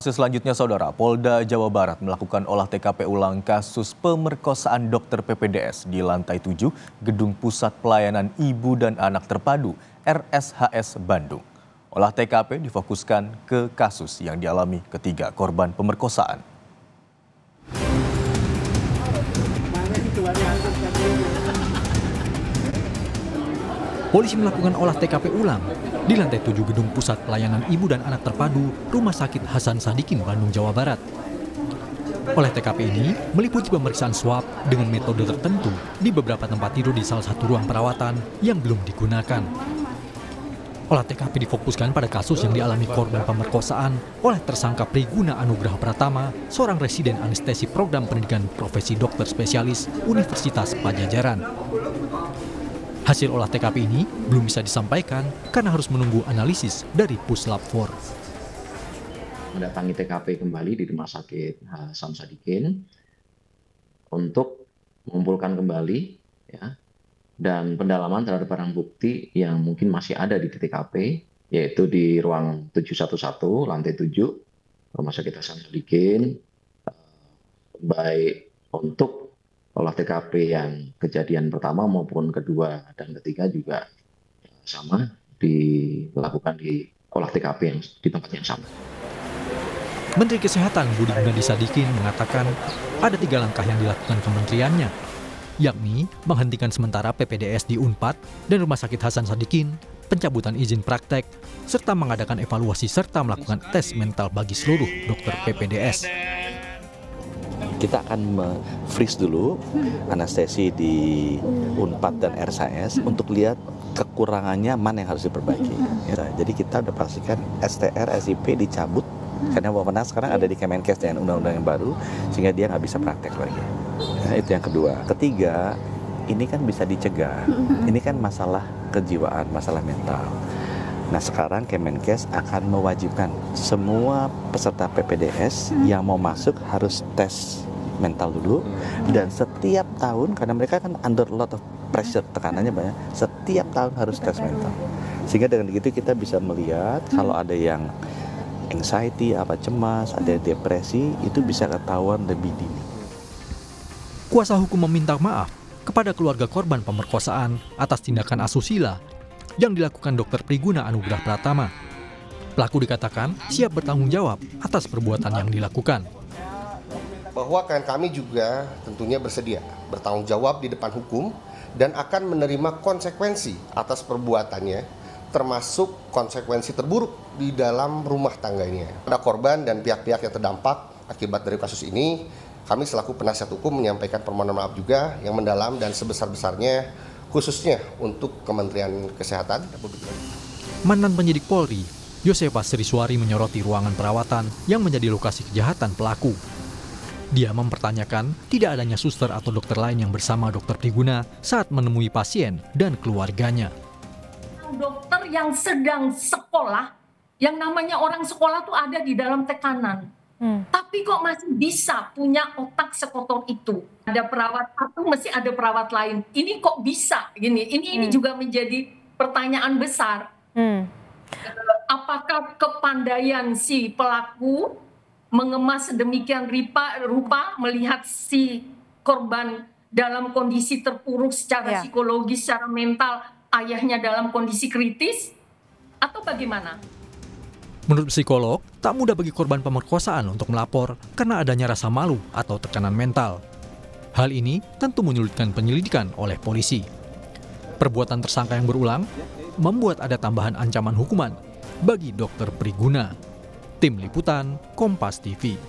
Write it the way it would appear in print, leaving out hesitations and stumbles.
Selanjutnya, Saudara, Polda Jawa Barat melakukan olah TKP ulang kasus pemerkosaan dokter PPDS di lantai 7 Gedung Pusat Pelayanan Ibu dan Anak Terpadu RSHS Bandung. Olah TKP difokuskan ke kasus yang dialami ketiga korban pemerkosaan. Polisi melakukan olah TKP ulang di lantai 7 Gedung Pusat Pelayanan Ibu dan Anak Terpadu Rumah Sakit Hasan Sadikin, Bandung, Jawa Barat. Olah TKP ini meliputi pemeriksaan swab dengan metode tertentu di beberapa tempat tidur di salah satu ruang perawatan yang belum digunakan. Olah TKP difokuskan pada kasus yang dialami korban pemerkosaan oleh tersangka Priguna Anugrah Pratama, seorang residen anestesi program pendidikan profesi dokter spesialis Universitas Padjadjaran. Hasil olah TKP ini belum bisa disampaikan karena harus menunggu analisis dari Puslap 4. Mendatangi TKP kembali di Rumah Sakit Hasan Sadikin untuk mengumpulkan kembali ya, dan pendalaman terhadap barang bukti yang mungkin masih ada di TKP, yaitu di ruang 711 lantai 7 Rumah Sakit Hasan Sadikin, baik untuk olah TKP yang kejadian pertama maupun kedua dan ketiga juga sama dilakukan di olah TKP yang di tempat yang sama. Menteri Kesehatan Budi Gunadi Sadikin mengatakan ada 3 langkah yang dilakukan kementeriannya, yakni menghentikan sementara PPDS di Unpad dan Rumah Sakit Hasan Sadikin, pencabutan izin praktek, serta mengadakan evaluasi serta melakukan tes mental bagi seluruh dokter PPDS. Kita akan freeze dulu anestesi di Unpad dan RSHS untuk lihat kekurangannya mana yang harus diperbaiki. Ya, jadi kita udah pastikan STR, SIP dicabut karena wewenang sekarang ada di Kemenkes dengan undang-undang yang baru sehingga dia nggak bisa praktek lagi. Ya, itu yang kedua. Ketiga, ini kan bisa dicegah. Ini kan masalah kejiwaan, masalah mental. Nah sekarang Kemenkes akan mewajibkan semua peserta PPDS yang mau masuk harus tes mental dulu, dan setiap tahun karena mereka kan under a lot of pressure, tekanannya banyak, setiap tahun harus tes mental. Sehingga dengan begitu kita bisa melihat kalau ada yang anxiety, cemas, ada depresi, itu bisa ketahuan lebih dini. Kuasa hukum meminta maaf kepada keluarga korban pemerkosaan atas tindakan asusila yang dilakukan Dr. Priguna Anugrah Pratama. Pelaku dikatakan siap bertanggung jawab atas perbuatan yang dilakukan. Bahwa klien kami juga tentunya bersedia bertanggung jawab di depan hukum dan akan menerima konsekuensi atas perbuatannya, termasuk konsekuensi terburuk di dalam rumah tangganya. Pada korban dan pihak-pihak yang terdampak akibat dari kasus ini, kami selaku penasihat hukum menyampaikan permohonan maaf juga yang mendalam dan sebesar-besarnya, khususnya untuk Kementerian Kesehatan Republik Indonesia. Mantan penyidik Polri, Yosefas Sriswari menyoroti ruangan perawatan yang menjadi lokasi kejahatan pelaku. Dia mempertanyakan tidak adanya suster atau dokter lain yang bersama Dr. Priguna saat menemui pasien dan keluarganya. Dokter yang sedang sekolah, yang namanya orang sekolah tuh ada di dalam tekanan. Tapi kok masih bisa punya otak sekotor itu? Ada perawat satu, mesti ada perawat lain. Ini kok bisa gini? Ini juga menjadi pertanyaan besar. Apakah kepandaian si pelaku mengemas sedemikian rupa melihat si korban dalam kondisi terpuruk secara psikologis, secara mental, ayahnya dalam kondisi kritis, atau bagaimana? Menurut psikolog, tak mudah bagi korban pemerkosaan untuk melapor karena adanya rasa malu atau tekanan mental. Hal ini tentu menyulitkan penyelidikan oleh polisi. Perbuatan tersangka yang berulang membuat ada tambahan ancaman hukuman bagi Dr. Priguna. Tim Liputan, Kompas TV.